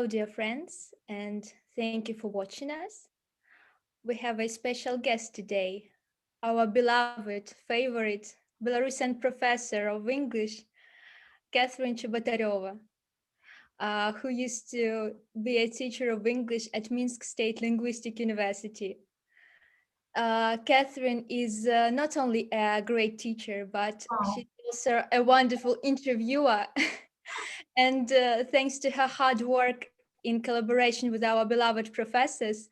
dear friends, and thank you for watching us. We have a special guest today, our beloved, favorite Belarusian professor of English, Catherine Chabatarova, who used to be a teacher of English at Minsk State Linguistic University. Catherine is not only a great teacher, but Wow. she's also a wonderful interviewer. And thanks to her hard work in collaboration with our beloved professors,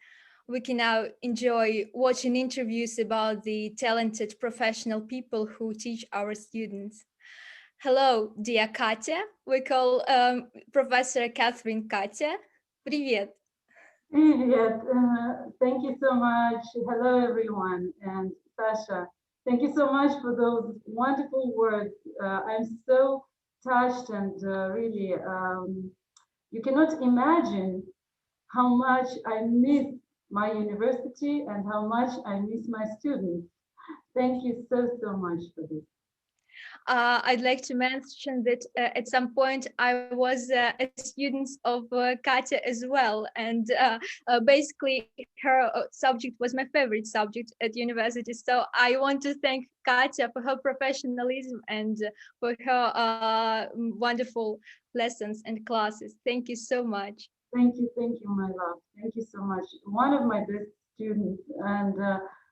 we can now enjoy watching interviews about the talented professional people who teach our students. Hello, dear Katya. We call Professor Catherine Katya. Привет. Привет. Thank you so much. Hello, everyone. And Sasha, thank you so much for those wonderful words. I'm so touched and really, you cannot imagine how much I miss my university and how much I miss my students. Thank you so, so much for this. I'd like to mention that at some point I was a student of Katya as well, and basically her subject was my favorite subject at university. So I want to thank Katya for her professionalism and for her wonderful lessons and classes. Thank you so much. Thank you, my love. Thank you so much. One of my best students, and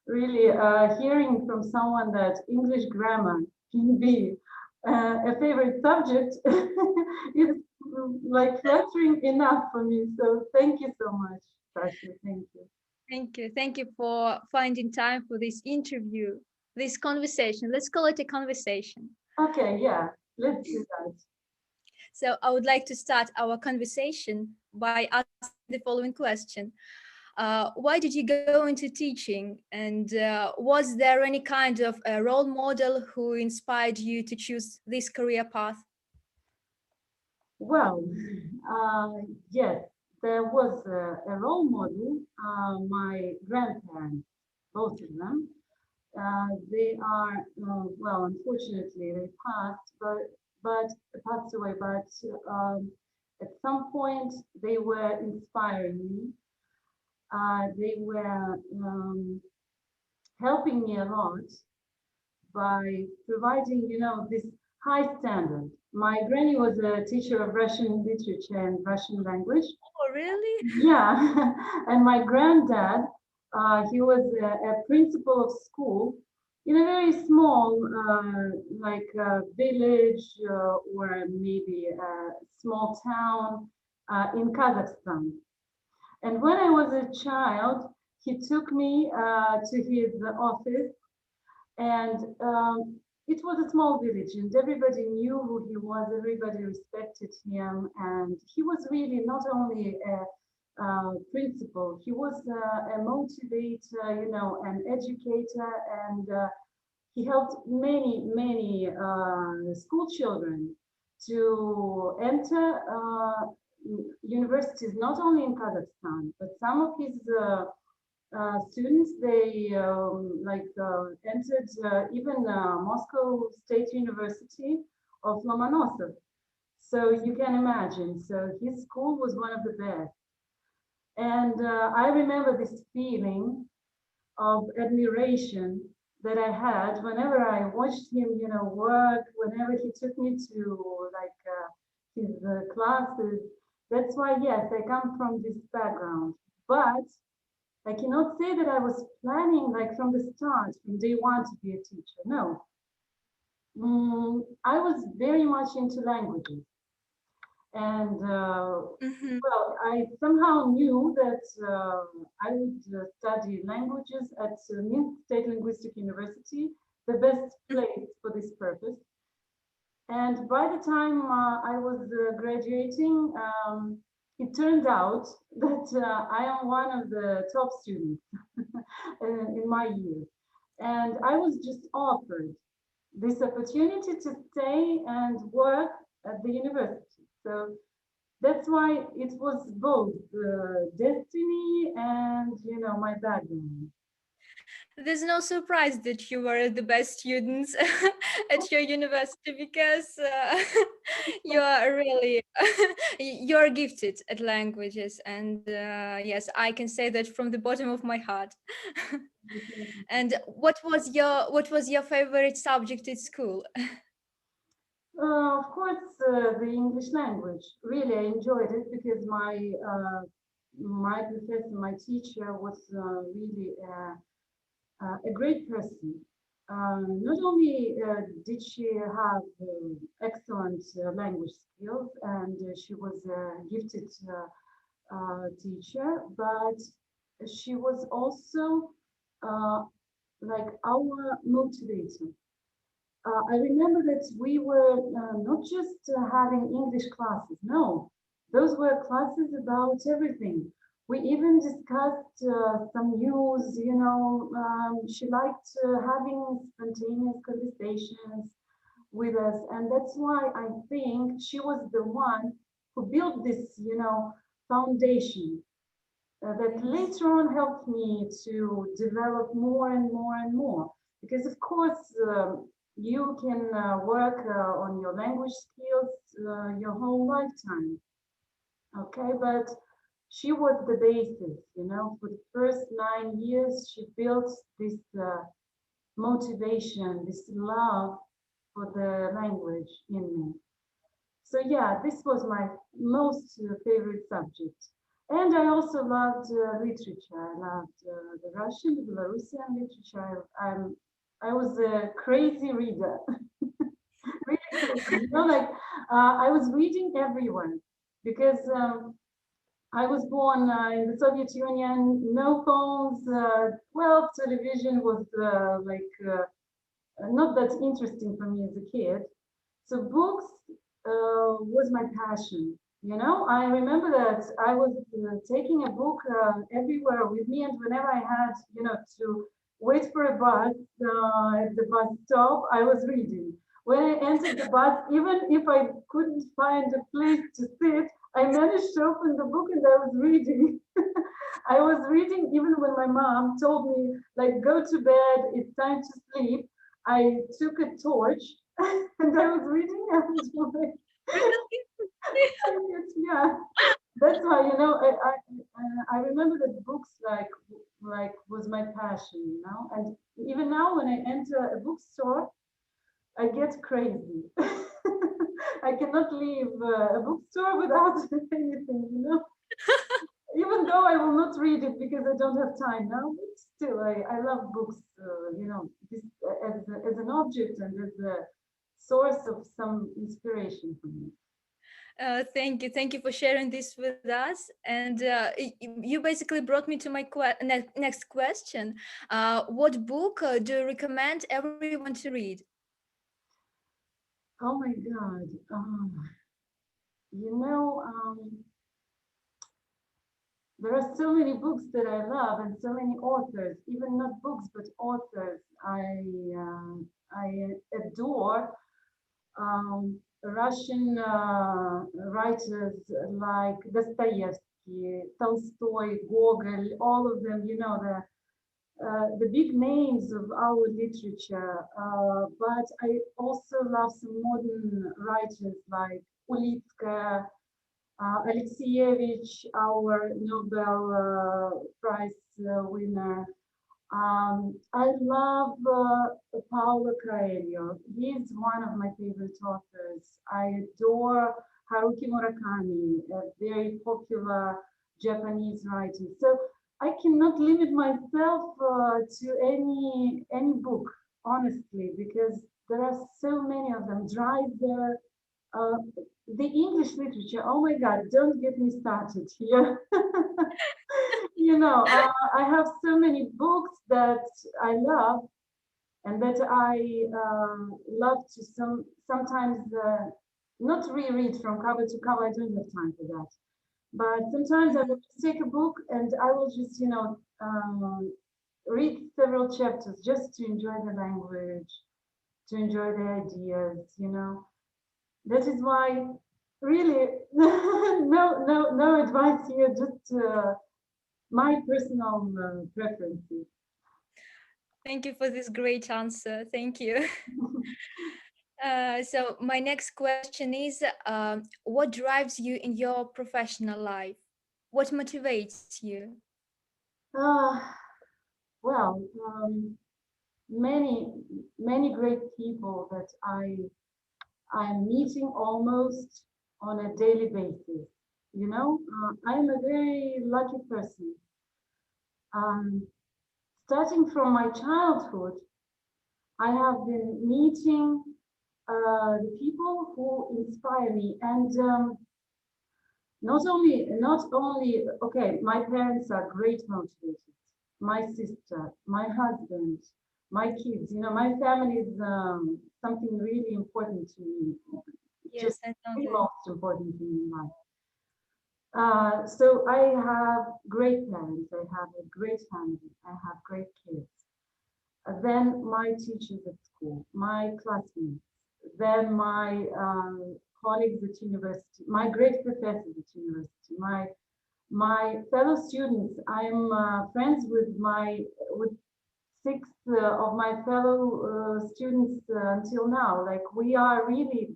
really hearing from someone that English grammar can be a favorite subject is like flattering enough for me. So thank you so much, Sasha. Thank you. Thank you. Thank you for finding time for this interview, this conversation. Let's call it a conversation. Okay, yeah, let's do that. So I would like to start our conversation by asking the following question. Why did you go into teaching? And was there any kind of a role model who inspired you to choose this career path? Well, yes, there was a role model, my grandparents, both of them. They are well, unfortunately, they but passed away. But at some point, they were inspiring me. They were helping me a lot by providing, this high standard. My granny was a teacher of Russian literature and Russian language. Oh, really? Yeah, and my granddad, he was a principal of school in a very small, like village or maybe a small town in Kazakhstan. And when I was a child, he took me to his office, and it was a small village, and everybody knew who he was, everybody respected him, and he was really not only a principal, he was a motivator, an educator, and he helped many school children to enter universities, not only in Kazakhstan, but some of his students, they entered even Moscow State University of Lomonosov. So you can imagine. So his school was one of the best. And I remember this feeling of admiration that I had whenever I watched him, work, whenever he took me to like his classes. That's why, yes, I come from this background. But I cannot say that I was planning like from the start, from day one to be a teacher. No. I was very much into languages. And Mhm. well, I somehow knew that I would study languages at Minsk State Linguistic University, the best place for this purpose. And by the time I was graduating, it turned out that I am one of the top students in my year. And I was just offered this opportunity to stay and work at the university. So that's why it was both destiny and, my background. There's no surprise that you were the best students at your university because you are really you're gifted at languages, and yes, I can say that from the bottom of my heart. And what was your favorite subject at school? Of course, the English language. Really, I enjoyed it because my professor, my teacher, was really a great person. Not only did she have excellent language skills and she was a gifted teacher, but she was also uh, like our motivator. I remember that we were not just having English classes. No, those were classes about everything. We even discussed some news. She liked having spontaneous conversations with us, and that's why I think she was the one who built this, foundation that Yes. later on helped me to develop more and more and more. Because of course, you can work on your language skills your whole lifetime. Okay, but she was the basis. For the first 9 years, she built this motivation, this love for the language in me. So yeah, this was my most favorite subject. And I also loved literature. I loved the Russian, the Belarusian literature. I was a crazy reader, really crazy. Like I was reading everyone because I was born in the Soviet Union. No phones. Well, television was not that interesting for me as a kid. So books was my passion. I remember that I was taking a book everywhere with me, and whenever I had, to wait for a bus at the bus stop, I was reading. When I entered the bus, even if I couldn't find a place to sit, I managed to open the book and I was reading. I was reading even when my mom told me, like, go to bed, it's time to sleep. I took a torch and I was reading every Really? yeah, that's why I remember that books like was my passion, and even now when I enter a bookstore, I get crazy. I cannot leave a bookstore without anything, even though I will not read it because I don't have time now, but still, I love books, this, as an object and as a source of some inspiration for me. Thank you for sharing this with us. And you basically brought me to my next question. What book do you recommend everyone to read? Oh my God. You know, there are so many books that I love and so many authors, even not books, but authors I adore. Russian writers like Dostoevsky, Tolstoy, Gogol, all of them, the big names of our literature. But I also love some modern writers like Ulitskaya, Alexievich, our Nobel Prize winner. I love Paulo Coelho. He's one of my favorite authors. I adore Haruki Murakami, a very popular Japanese writer. So I cannot limit myself to any book, honestly, because there are so many of them. Dreiser, uh, the English literature. Oh my God! Don't get me started here. I have so many books that I love and that I love to sometimes not reread from cover to cover. I don't have time for that. But sometimes I will just take a book and I will just, read several chapters just to enjoy the language, to enjoy the ideas. That is why, really, no advice here, just my personal preferences. Thank you for this great answer. Thank you. So my next question is, what drives you in your professional life? What motivates you? Uh, well, many many great people that I'm meeting almost on a daily basis. You know, I'm a very lucky person. Um, Starting from my childhood, I have been meeting the people who inspire me, and not only okay. My parents are great motivators. My sister, my husband, my kids. You know, my family is something really important to me. Just Yes, I know the that. most important thing in life. So I have great parents. I have a great family. I have great kids. Then my teachers at school, my classmates, then my colleagues at university, my great professors at university, my fellow students. I'm friends with six of my fellow students until now. Like we are really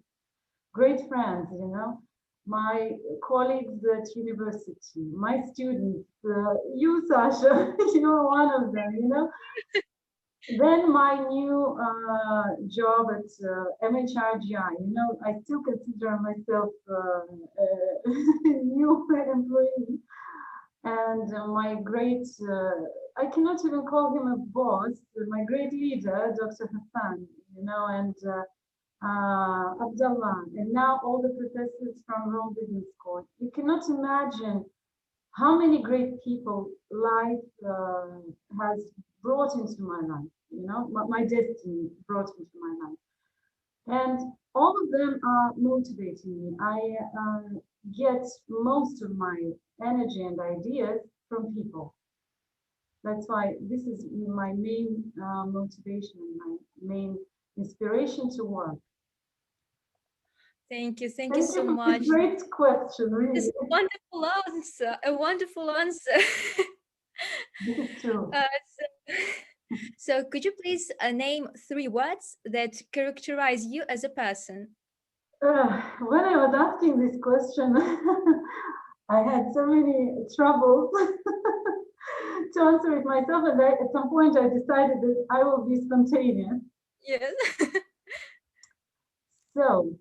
great friends, you know. My colleagues at university, my students, you, Sasha, you're one of them, you know. Then my new job at MHRGI, you know, I still consider myself a new employee. And my great, I cannot even call him a boss, my great leader, Dr. Hassan, you know, and Abdullah, and now all the professors from Rome Business School. You cannot imagine how many great people life has brought into my life, you know, my destiny brought into my life. And all of them are motivating me. I get most of my energy and ideas from people. That's why this is my main motivation and my main inspiration to work. Thank you Thank you so for this much. great question, This really. wonderful answer, a wonderful answer. This is true. So, so could you please name three words that characterize you as a person? When I was asking this question, I had so many troubles to answer it myself, and at some point I decided that I will be spontaneous. Yes. So,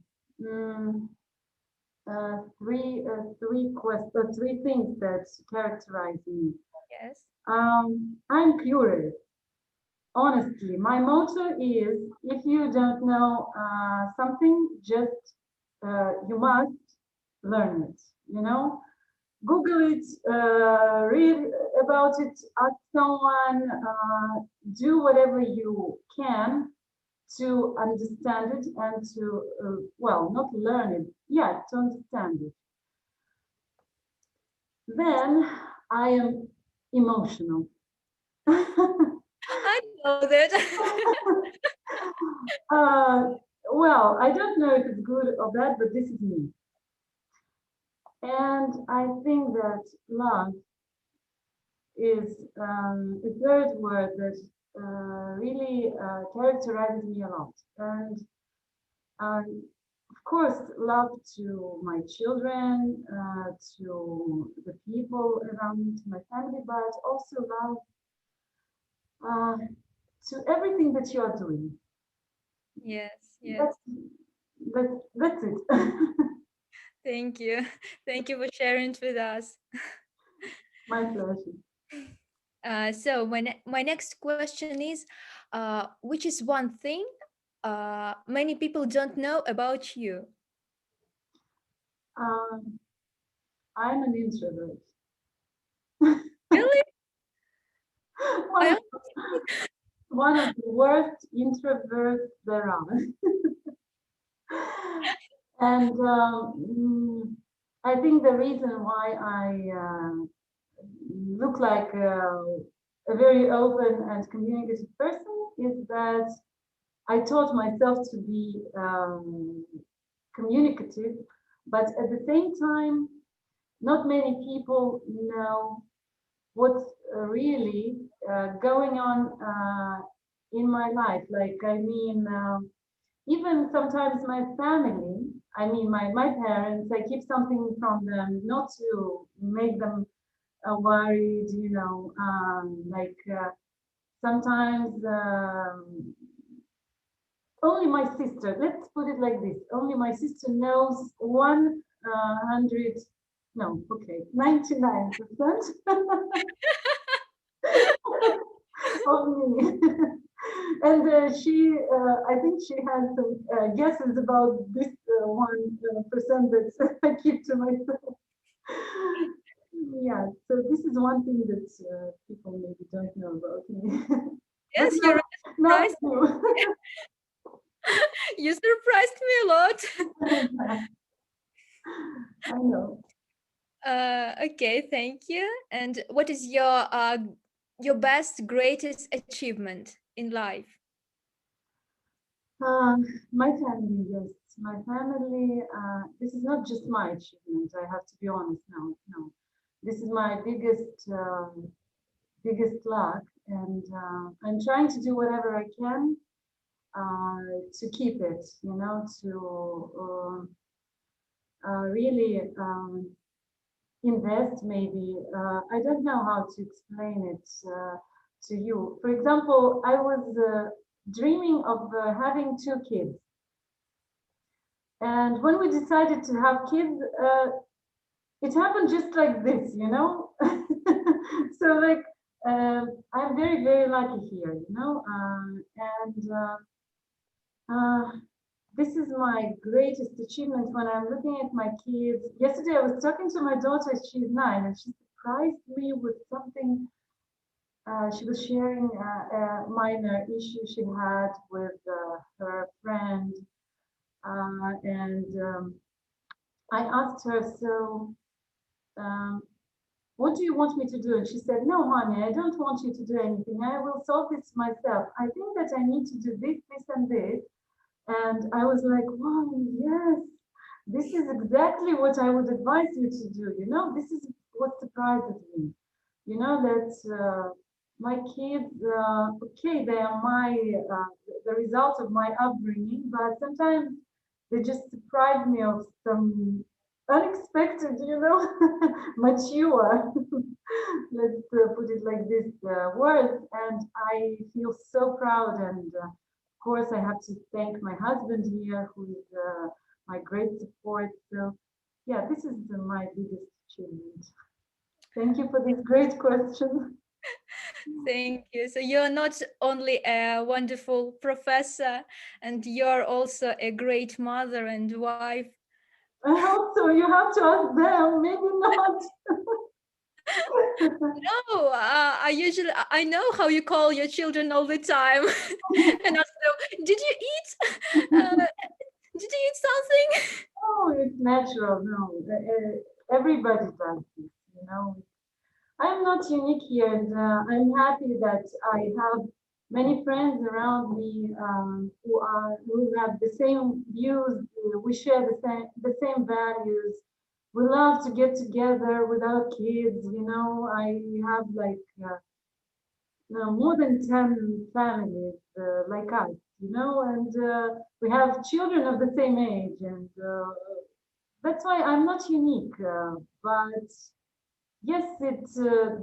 three things that characterize me. Yes. I'm curious. Honestly, my motto is: if you don't know something, just you must learn it. You know, Google it, read about it, ask someone, do whatever you can to understand it and to, well, not learn it, yeah, to understand it. Then I am emotional. I know that. uh, well, I don't know if it's good or bad, but this is me. And I think that love is a third word that really characterizes me a lot. And of course, love to my children, to the people around me, to my family, but also love uh, to everything that you are doing. Yes, yes. That's that's it. Thank you. Thank you for sharing it with us. My pleasure. So my next question is, which is one thing many people don't know about you? Um, I'm an introvert. Really? one I of don't one of the worst introverts there are. And I think the reason why I look like a very open and communicative person is that I taught myself to be communicative, but at the same time, not many people know what's really going on in my life. Like, I mean, even sometimes my family, I mean, my parents, I keep something from them, not to make them worried, like sometimes only my sister, let's put it like this, only my sister knows 100, no, okay, 99% of me. And I think she has some guesses about this 1% that I keep to myself. Yeah, so this is one thing that people maybe don't know about me. But Yes, not, you're not surprised. you. You surprised me a lot. I know. Okay, thank you. And what is your best, greatest achievement in life? My family, yes. My family, this is not just my achievement, I have to be honest now. No. This is my biggest luck, and I'm trying to do whatever I can to keep it, to really invest maybe. I don't know how to explain it to you. For example, I was dreaming of having two kids. And when we decided to have kids, it happened just like this. So like, I'm very, very lucky here. And this is my greatest achievement when I'm looking at my kids. Yesterday, I was talking to my daughter, she's 9, and she surprised me with something. She was sharing a minor issue she had with her friend. And I asked her, so um, what do you want me to do? And she said, no, honey, I don't want you to do anything. I will solve this myself. I think that I need to do this, this, and this. And I was like, wow, yes, this is exactly what I would advise you to do. This is what surprises me. That my kids, okay, they are the result of my upbringing, but sometimes they just surprise me of some unexpected, mature, let's put it like this, words. And I feel so proud. And of course, I have to thank my husband here, who is my great support. So, yeah, this is my biggest achievement. Thank you for this great question. Thank you. So you're not only a wonderful professor, and you're also a great mother and wife. I hope so. You have to ask them, maybe not. No, I know how you call your children all the time, and also, did you eat? Uh, did you eat something? Oh, it's natural. No, everybody does this. I'm not unique here, and I'm happy that I have many friends around me who have the same views. We share the same values. We love to get together with our kids. I have like no, more than 10 families like us. And we have children of the same age, and that's why I'm not unique. But yes, it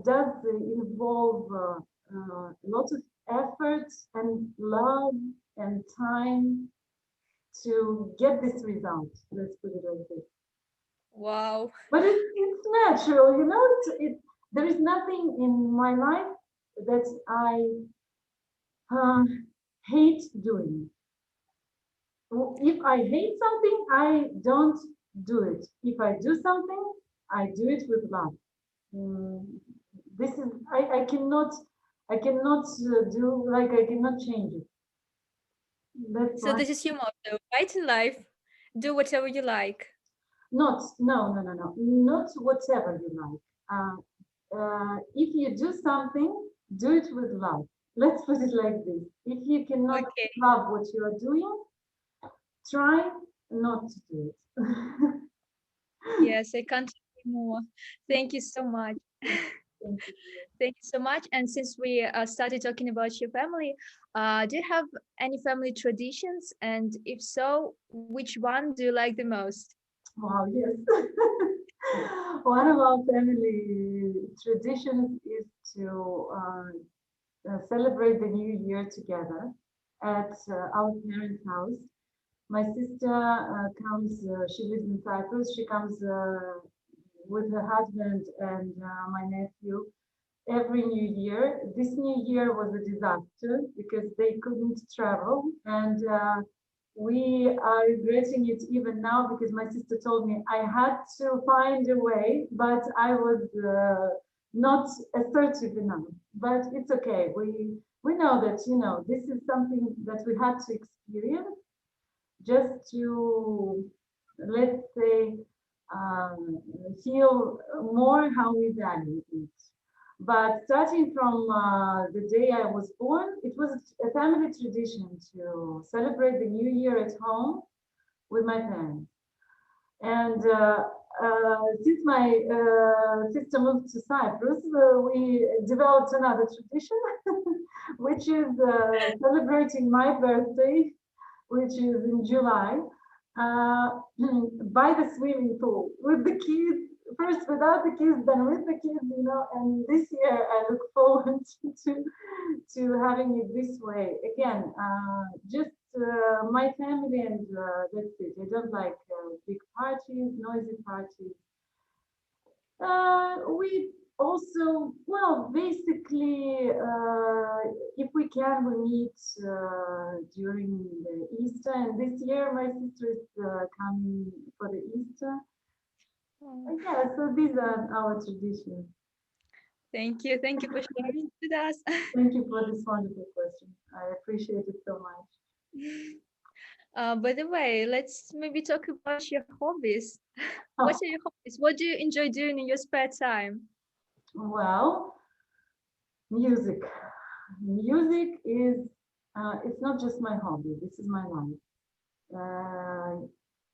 does involve a lot of effort and love and time to get this result. Let's put it like this. Wow. But it's natural. There is nothing in my life that I uh, hate doing. If I hate something, I don't do it. If I do something, I do it with love. Mm, this is I cannot do, like, I cannot change it. That's So why. this is your motto, right in life. Do whatever you like. Not, no, no, no, no, not whatever you like. If you do something, do it with love. Let's put it like this. If you cannot Okay. love what you are doing, try not to do it. Yes, I can't agree more. Thank you so much. Thank you. Thank you so much. And since we started talking about your family, do you have any family traditions? And if so, which one do you like the most? Wow, yes. One of our family traditions is to celebrate the new year together at our parents' house. My sister comes, she lives in Cyprus. She comes with her husband and my nephew every new year. This new year was a disaster because they couldn't travel, and we are regretting it even now because my sister told me I had to find a way, but I was not assertive enough. But it's okay. We know that this is something that we had to experience just to, let's say, um, feel more how we value it. But starting from the day I was born, it was a family tradition to celebrate the new year at home with my parents. And since my sister moved to Cyprus, we developed another tradition, which is celebrating my birthday, which is in July, uh, by the swimming pool with the kids. First without the kids, then with the kids. And this year I look forward to having it this way. Again, just my family, and that's it. I don't like big parties, noisy parties. We also, well, basically, if we can, we meet during the Easter. And this year, my sister is coming for the Easter. Oh, Yeah, so these are our traditions. thank you. Thank you for sharing with us. Thank you for this wonderful question. I appreciate it so much. By the way, let's maybe talk about your hobbies. What are your hobbies? What do you enjoy doing in your spare time? Well, music. Music is, it's not just my hobby, this is my life.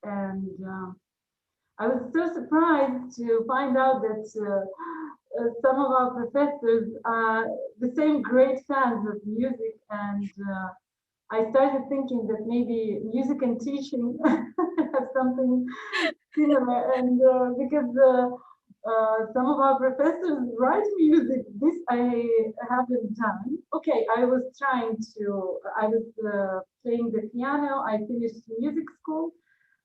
And I was so surprised to find out that some of our professors are the same great fans of music, and I started thinking that maybe music and teaching have something similar, and because some of our professors write music, this I haven't done. Okay, I was playing the piano. I finished music school,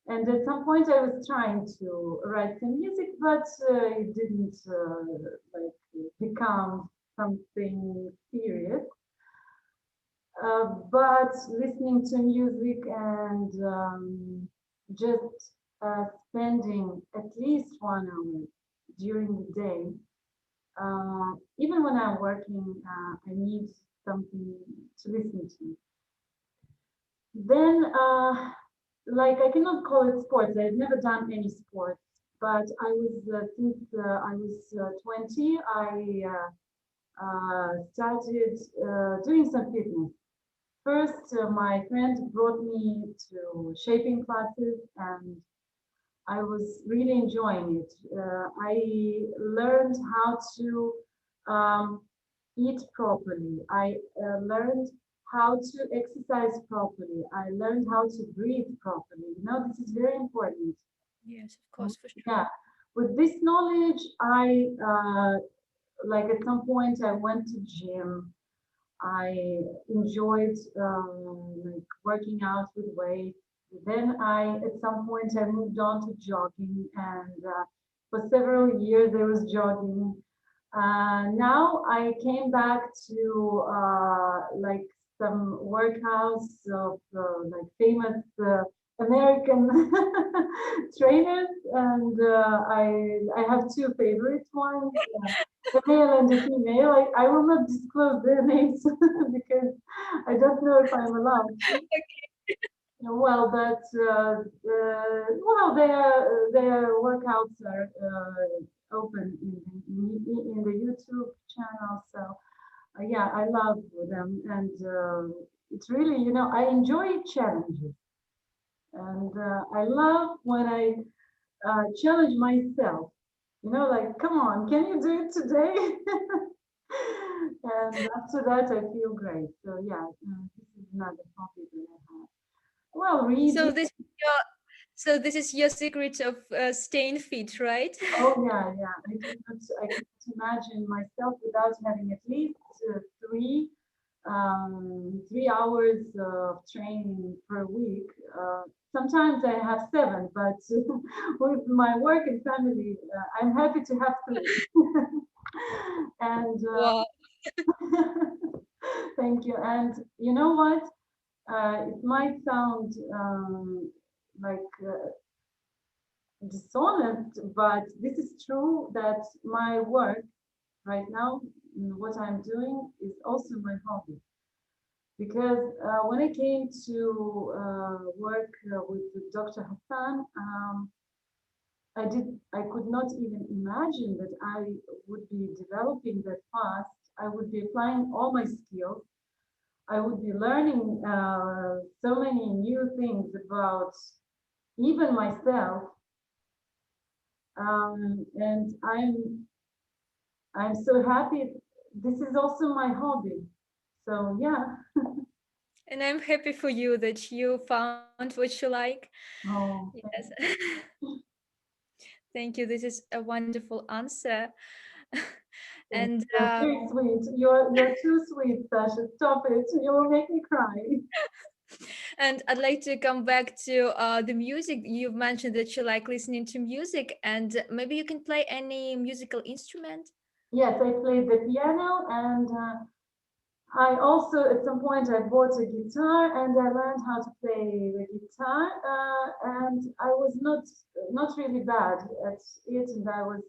and at some point, I was trying to write some music, but it didn't like become something serious. But listening to music and just spending at least 1 hour during the day, even when I'm working, I need something to listen to. Then, like I cannot call it sports. I've never done any sports, but I was since I was 20, I started doing some fitness. First, my friend brought me to shaping classes, and I was really enjoying it. I learned how to um, eat properly. I learned how to exercise properly. I learned how to breathe properly. This is very important. Yes, of course, for sure. Yeah. With this knowledge, I like at some point I went to gym. I enjoyed like working out with weights. Then at some point, I moved on to jogging, and for several years I was jogging. Now I came back to like some workouts of like famous American trainers, and I have two favorite ones. The male and the female. I will not disclose their names because I don't know if I'm allowed to. Well, but well, their workouts are open in the YouTube channel. So yeah, I love them, and it's really I enjoy challenges, and I love when I challenge myself. like, come on, can you do it today? And after that, I feel great. So yeah, this is another hobby that I have. Well, reading. So this is your secret of staying fit, right? Oh yeah, yeah. I cannot imagine myself without having at least three 3 hours of training per week. Sometimes I have seven, but with my work and family, I'm happy to have three. And Wow. thank you. And you know what? It might sound like dishonest, but this is true that my work right now, what I'm doing, is also my hobby. Because when I came to work with Dr. Hassan, I could not even imagine that I would be developing that fast. I would be applying all my skills. I would be learning so many new things about even myself. And I'm so happy. This is also my hobby. So yeah. And I'm happy for you that you found what you like. Oh, Yes. Thank you. This is a wonderful answer. And you're very sweet. You're too sweet, Sasha. Stop it. You will make me cry. and I'd like to come back to the music. You've mentioned that you like listening to music, and maybe you can play any musical instrument. Yes, I played the piano, and I also at some point I bought a guitar and I learned how to play the guitar. And I was not really bad at it, and I was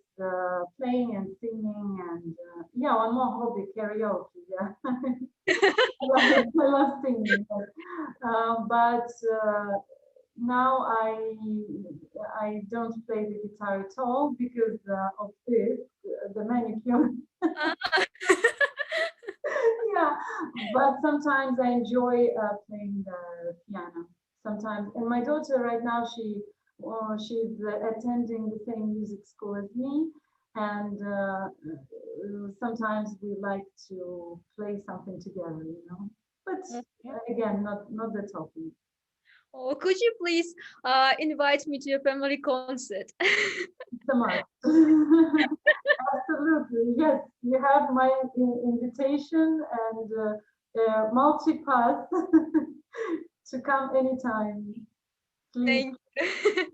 playing and singing, and yeah, one more hobby, karaoke. Yeah, I love singing. But now I don't play the guitar at all because of this, the manicure. Ah. Yeah, but sometimes I enjoy playing the piano. Sometimes, and my daughter right now she's attending the same music school as me, and sometimes we like to play something together, you know. But again, not that often. Oh, could you please invite me to your family concert? It's a must. Absolutely, yes. You have my invitation and multi-pass to come anytime. Please, Thank you.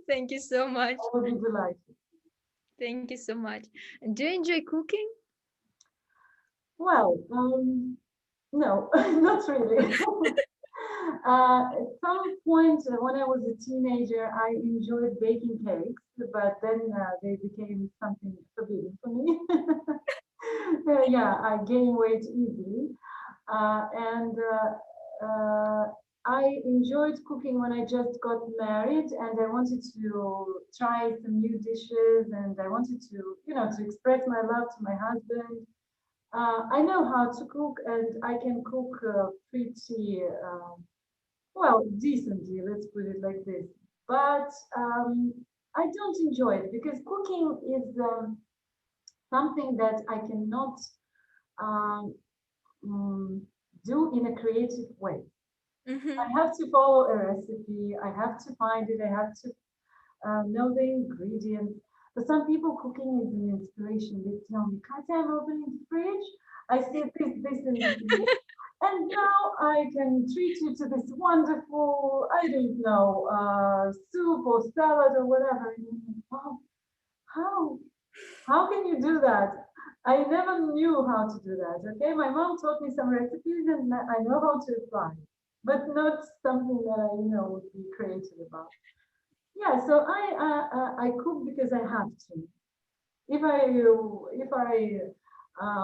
Thank you so much. I will be delighted. Thank you so much. And do you enjoy cooking? Well, no, not really. At some point when I was a teenager, I enjoyed baking cakes, but then they became something forbidden for me. Yeah, I gain weight easily. And I enjoyed cooking when I just got married and I wanted to try some new dishes and I wanted to, to express my love to my husband. I know how to cook and I can cook pretty well, decently, let's put it like this. But I don't enjoy it because cooking is something that I cannot um, mm, do in a creative way. Mm-hmm. I have to follow a recipe, I have to find it, I have to know the ingredients. For some people, cooking is an inspiration. They tell me, Katya, I'm opening the fridge, I see this, and this. And now I can treat you to this wonderful, I don't know, soup or salad or whatever. And you think, wow, how? How can you do that? I never knew how to do that. Okay, my mom taught me some recipes and I know how to apply, but not something that I, would be creative about. Yeah, so I cook because I have to. If I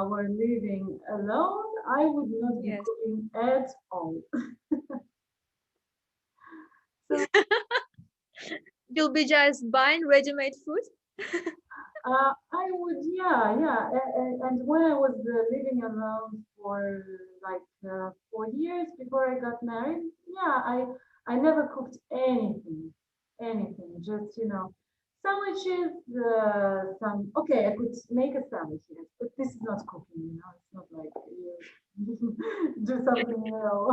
were living alone, I would not be Yes. cooking at all. So You'll be just buying ready-made food? I would, yeah, yeah. And when I was living alone for like 4 years before I got married, yeah, I never cooked anything, anything. Just Sandwiches, some, okay, I could make a sandwich, yes, but this is not cooking, you know, it's not like you do something, you know,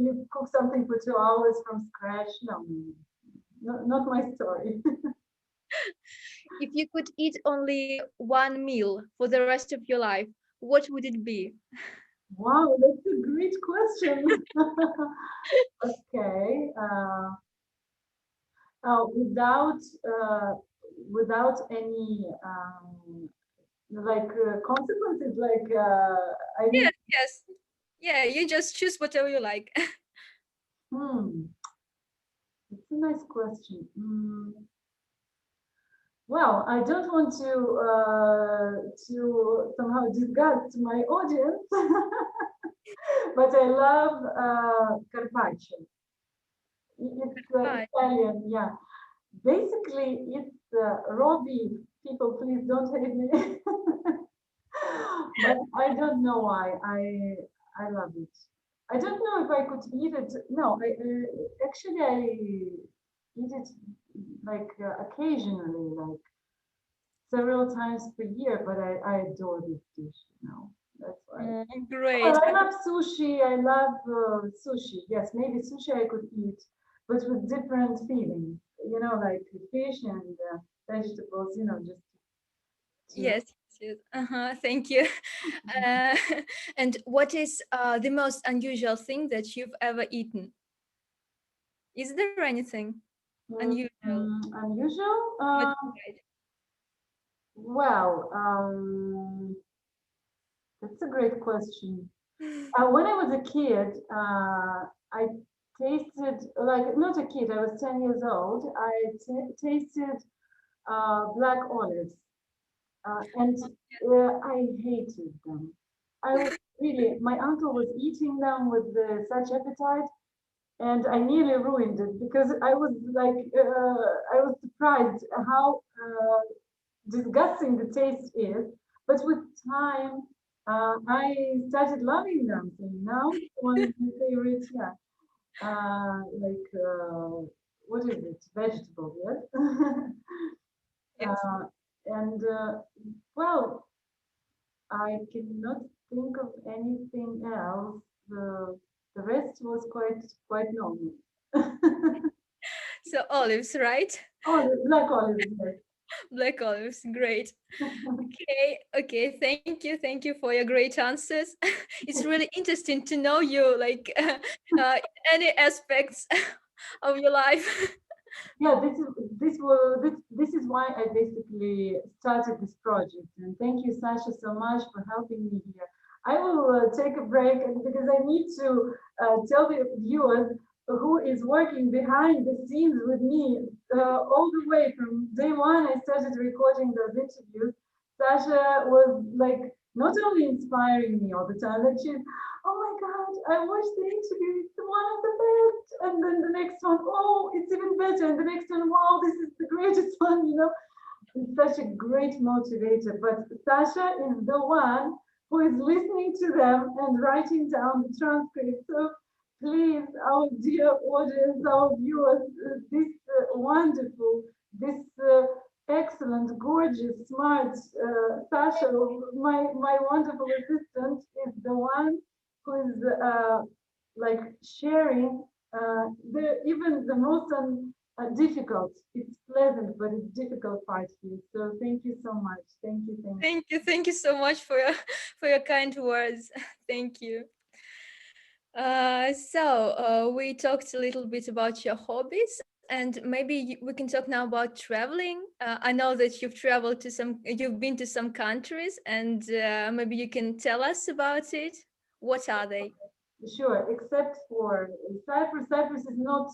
you cook something for 2 hours from scratch. No, not my story. If you could eat only one meal for the rest of your life, what would it be? Wow, that's a great question. Okay, without without any like consequences, like I need. Yes, yes. Yeah, you just choose whatever you like. Hmm, it's a nice question. Well, I don't want to somehow disgust my audience, but I love carpaccio. It's Right. Italian, yeah. Basically, it's raw beef. People, please don't hate me. But I don't know why. I love it. I don't know if I could eat it. No, I actually I eat it like occasionally, like several times per year. But I adore this dish. You know, that's why. Oh, Well, great. I love sushi. I love sushi. Yes, maybe sushi I could eat, but with different feelings. You know, like fish and vegetables. You know, just to. Yes, yes. Uh-huh, thank you. Uh, and what is the most unusual thing that you've ever eaten? Is there anything unusual? Unusual. But right. Well, that's a great question. When I was a kid, I tasted like not a kid. I was 10 years old. I tasted black olives, and I hated them. I was really. My uncle was eating them with such appetite, and I nearly ruined it because I was like, I was surprised how disgusting the taste is. But with time, I started loving them. So now it's one of my favorites. Yeah, like what is it? Vegetable, yes. Yes. And well, I cannot think of anything else. The rest was quite normal. So olives, right? Oh, the black olives, yes. Black olives, great. Okay, okay. Thank you for your great answers. It's really interesting to know you, like in any aspects of your life. Yeah, this is why I basically started this project. And thank you, Sasha, so much for helping me here. I will take a break because I need to tell the viewers who is working behind the scenes with me all the way from day one. I started recording those interviews. Sasha was like not only inspiring me all the time, like she's, oh my God, I watched the interview, it's one of the best. And then the next one, oh, it's even better. And the next one, wow, this is the greatest one, you know. It's such a great motivator. But Sasha is the one who is listening to them and writing down the transcript. So please, our dear audience, our viewers, this wonderful, this excellent, gorgeous, smart Sasha, my wonderful assistant, is the one who is like sharing the even the most difficult. It's pleasant, but it's difficult part here. So thank you so much. Thank you. Thank you. Thank you so much for your for your kind words. Thank you. We talked a little bit about your hobbies, and maybe we can talk now about traveling. I know that you've been to some countries, and maybe you can tell us about it. What are they? Sure, except for Cyprus. Cyprus is not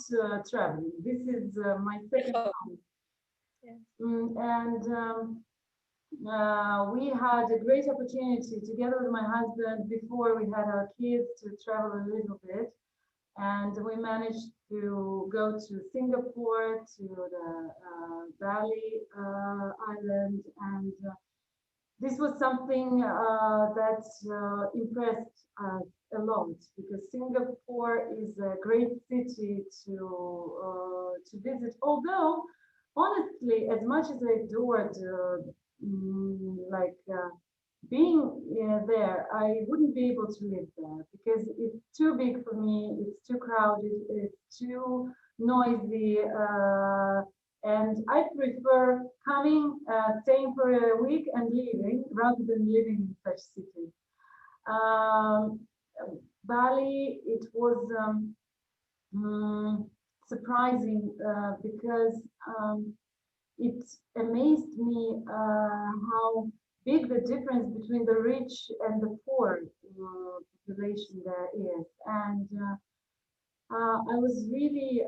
traveling. This is my second Oh, home. yeah. And we had a great opportunity together with my husband before we had our kids to travel a little bit. And we managed to go to Singapore, to the Bali Island, and this was something that impressed us a lot because Singapore is a great city to visit. Although Honestly, as much as I adored like being there, I wouldn't be able to live there because it's too big for me. It's too crowded. It's too noisy, and I prefer coming, staying for a week, and leaving rather than living in such cities. Um, Bali, it was mm, surprising because. It amazed me how big the difference between the rich and the poor population there is. And I was really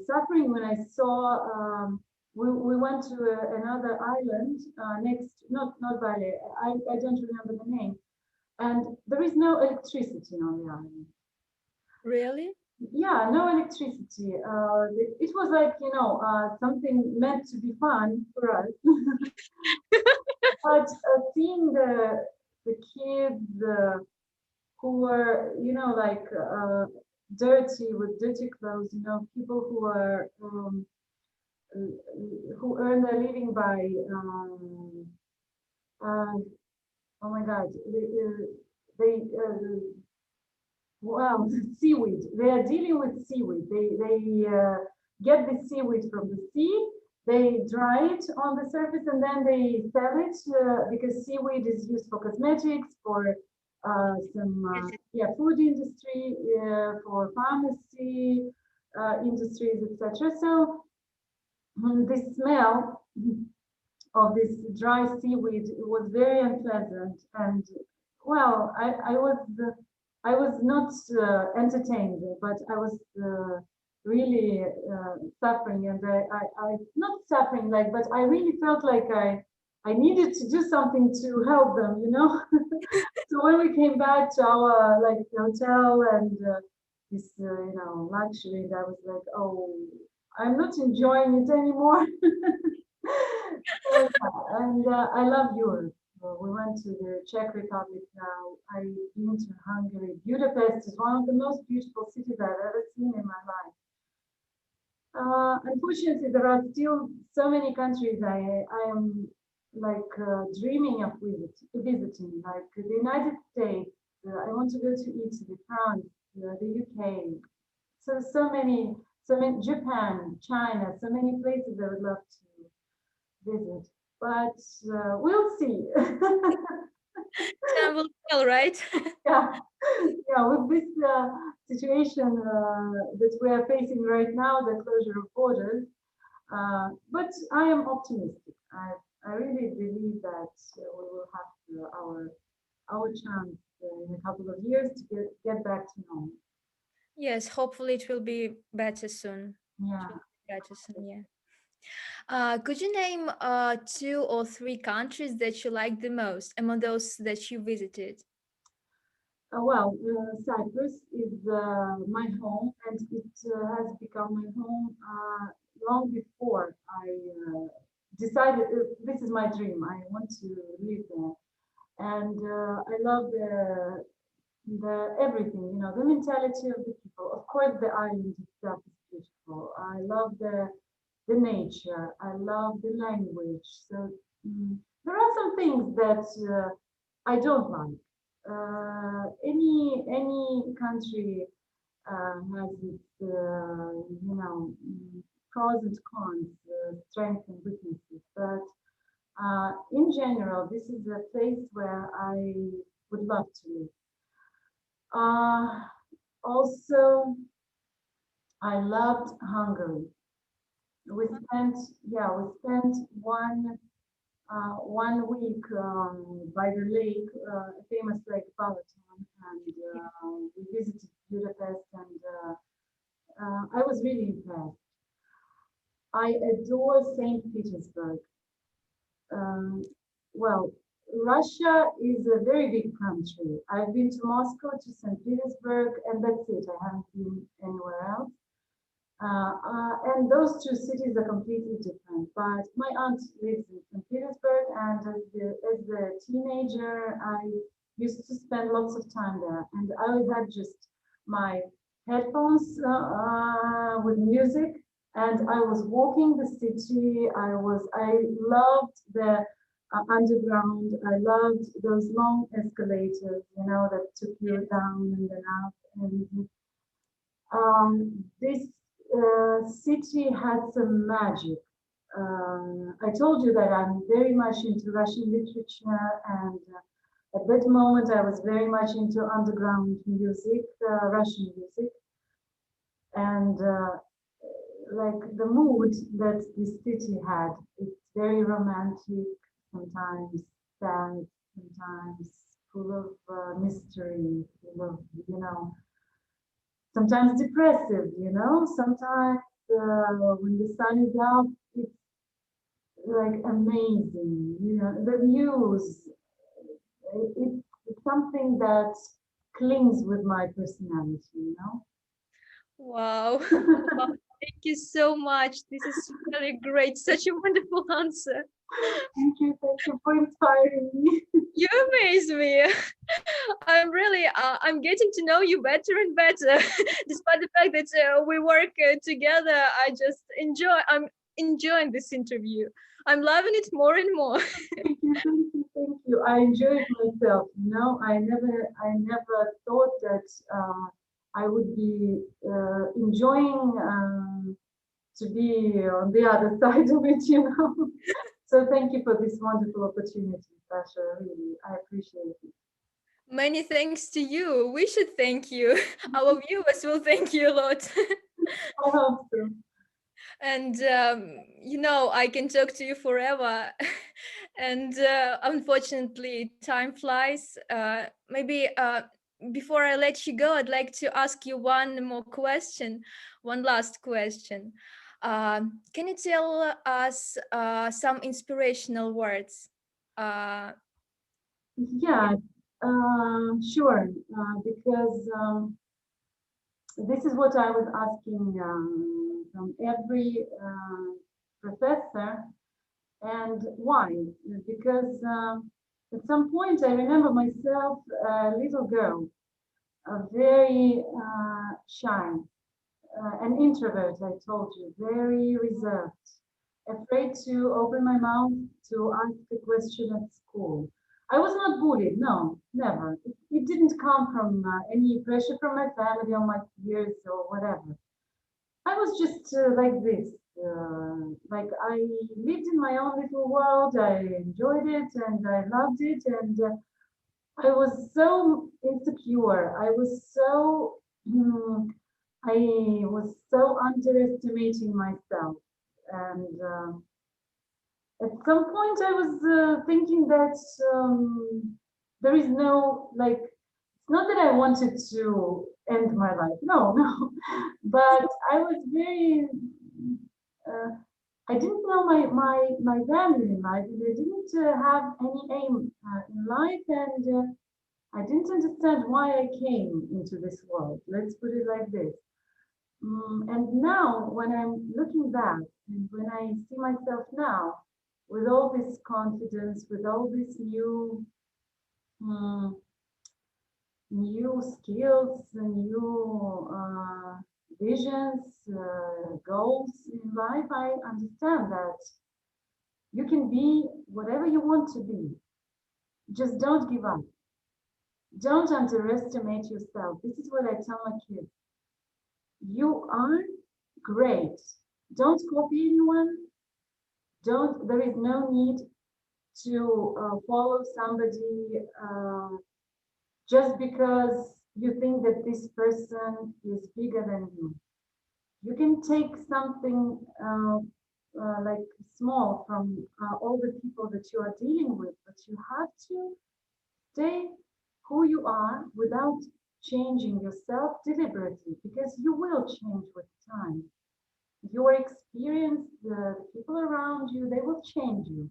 suffering when I saw. We went to another island next, not Bali. I don't remember the name, and there is no electricity on the island. Really? Yeah, no electricity. It was like something meant to be fun for us. But seeing the kids who were, like dirty with dirty clothes, people who are who earn their living by uh, oh my God, they well, seaweed. They are dealing with seaweed. They get the seaweed from the sea. They dry it on the surface and then they sell it because seaweed is used for cosmetics, for some Yes. yeah food industry, for pharmacy industries, etc. So the smell of this dry seaweed was very unpleasant, and well, I was not entertained, but I was really suffering, and I not suffering like, but I really felt like I needed to do something to help them, So when we came back to our like hotel and this luxury, I was like, oh, I'm not enjoying it anymore. So, yeah, and I love Europe. We went to the Czech Republic now. I've been to Hungary. Budapest is one of the most beautiful cities I've ever seen in my life. Unfortunately, there are still so many countries I am like dreaming of visiting, like the United States. I want to go to Italy, France, the UK. So many, Japan, China, so many places I would love to visit. But we'll see. Time will tell, right? Yeah, yeah. With this situation that we are facing right now, the closure of borders, but I am optimistic. I really believe that we will have our chance in a couple of years to get back to normal. Yes, hopefully it will be better soon. It will Yeah. be better soon, yeah. Could you name two or three countries that you like the most among those that you visited? Cyprus is my home, and it has become my home long before I decided this is my dream. I want to live there, and I love the everything. The mentality of the people. Of course, the island itself is beautiful. I love the nature. I love the language. So there are some things that I don't like. Any country has its pros and cons, strengths and weaknesses. But in general, this is a place where I would love to live. Also, I loved Hungary. We spent one week by the lake, famous Lake Balaton, and we visited Budapest, and I was really impressed. I adore St. Petersburg. Um, well, Russia is a very big country. I've been to Moscow, to St. Petersburg, and that's it. I haven't been anywhere else. And those two cities are completely different. But my aunt lives in St. Petersburg, and as a teenager, I used to spend lots of time there. And I had just my headphones with music, And I was walking the city. I loved the underground. I loved those long escalators, that took you down and then up. And this city had some magic. I told you that I'm very much into Russian literature, and at that moment I was very much into underground music, Russian music, and like the mood that this city had. It's very romantic, sometimes sad, sometimes full of mystery, full of, sometimes depressive, sometimes when the sun is out, it's like amazing, the views. It's something that clings with my personality. Wow. Wow. Thank you so much. This is really great. Such a wonderful answer. Thank you for inspiring me. You amaze me. I'm getting to know you better and better. Despite the fact that we work together, I'm enjoying this interview. I'm loving it more and more. Thank you. I enjoyed myself. I never thought that I would be enjoying to be on the other side of it. So thank you for this wonderful opportunity, Sasha. Really, I appreciate it. Many thanks to you. We should thank you. Our viewers will thank you a lot. I hope so. And I can talk to you forever. And unfortunately, time flies. Maybe before I let you go, I'd like to ask you one more question, one last question. Can you tell us some inspirational words? Yeah, sure. Because this is what I was asking from every professor. And why? Because at some point I remember myself, a little girl, very shy, an introvert, I told you, very reserved, afraid to open my mouth to ask a question at school. I was not bullied, no, never. It didn't come from any pressure from my family or my peers or whatever. I was just like this. Like I lived in my own little world. I enjoyed it and I loved it. And I was so insecure. Mm, I was so underestimating myself. And at some point, I was thinking that there is no, like, it's not that I wanted to end my life. No, no. But I was very, uh, I didn't know my value in life, and I didn't have any aim in life, and I didn't understand why I came into this world. Let's put it like this. And now, when I'm looking back and when I see myself now, with all this confidence, with all these um, new skills, new visions, goals in life, I understand that you can be whatever you want to be. Just don't give up. Don't underestimate yourself. This is what I tell my kids. You are great. Don't copy anyone. Don't. There is no need to follow somebody just because you think that this person is bigger than you. You can take something like small from all the people that you are dealing with, but you have to stay who you are without changing yourself deliberately, because you will change with time. Your experience, the people around you, they will change you.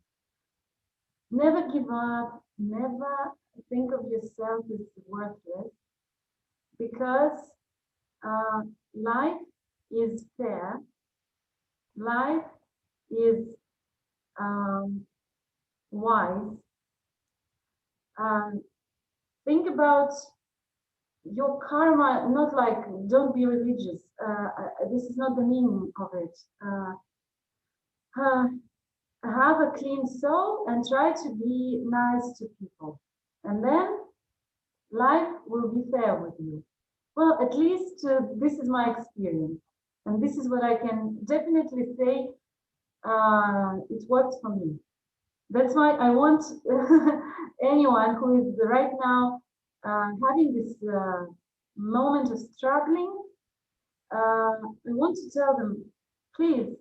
Never give up, never think of yourself as worthless, because uh, life is fair, life is um, wise. Um, think about your karma, not like, don't be religious, this is not the meaning of it. Uh, have a clean soul and try to be nice to people. And then life will be fair with you. Well, at least this is my experience. And this is what I can definitely say. It works for me. That's why I want anyone who is right now having this moment of struggling, I want to tell them, please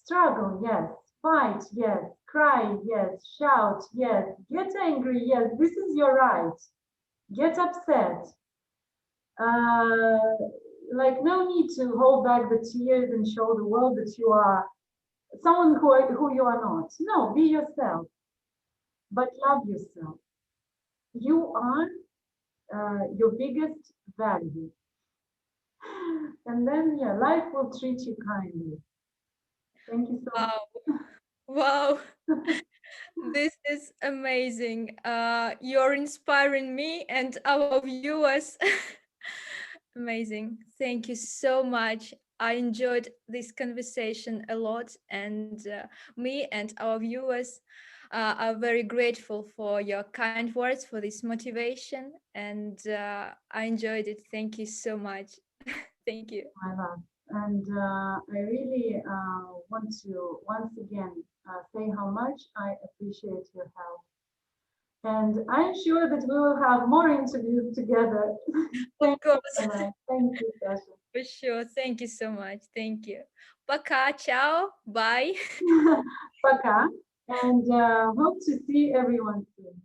struggle, yes, fight, yes, cry, yes, shout, yes, get angry, yes, this is your right. Get upset. Uh, like no need to hold back the tears and show the world that you are someone who you are not. No, be yourself, but love yourself. You are your biggest value. And then, yeah, life will treat you kindly. Thank you so Wow. Wow. This is amazing. You're inspiring me and our viewers. Amazing. Thank you so much. I enjoyed this conversation a lot, and me and our viewers are very grateful for your kind words, for this motivation, and I enjoyed it. Thank you so much. Thank you. much, my love. And I really want to once again say how much I appreciate your help. And I'm sure that we will have more interviews together. Of Thank you course. so much. Thank you, Sasha. For sure. Thank you so much. Thank you. Пока. Ciao. Bye. Пока. And hope to see everyone soon.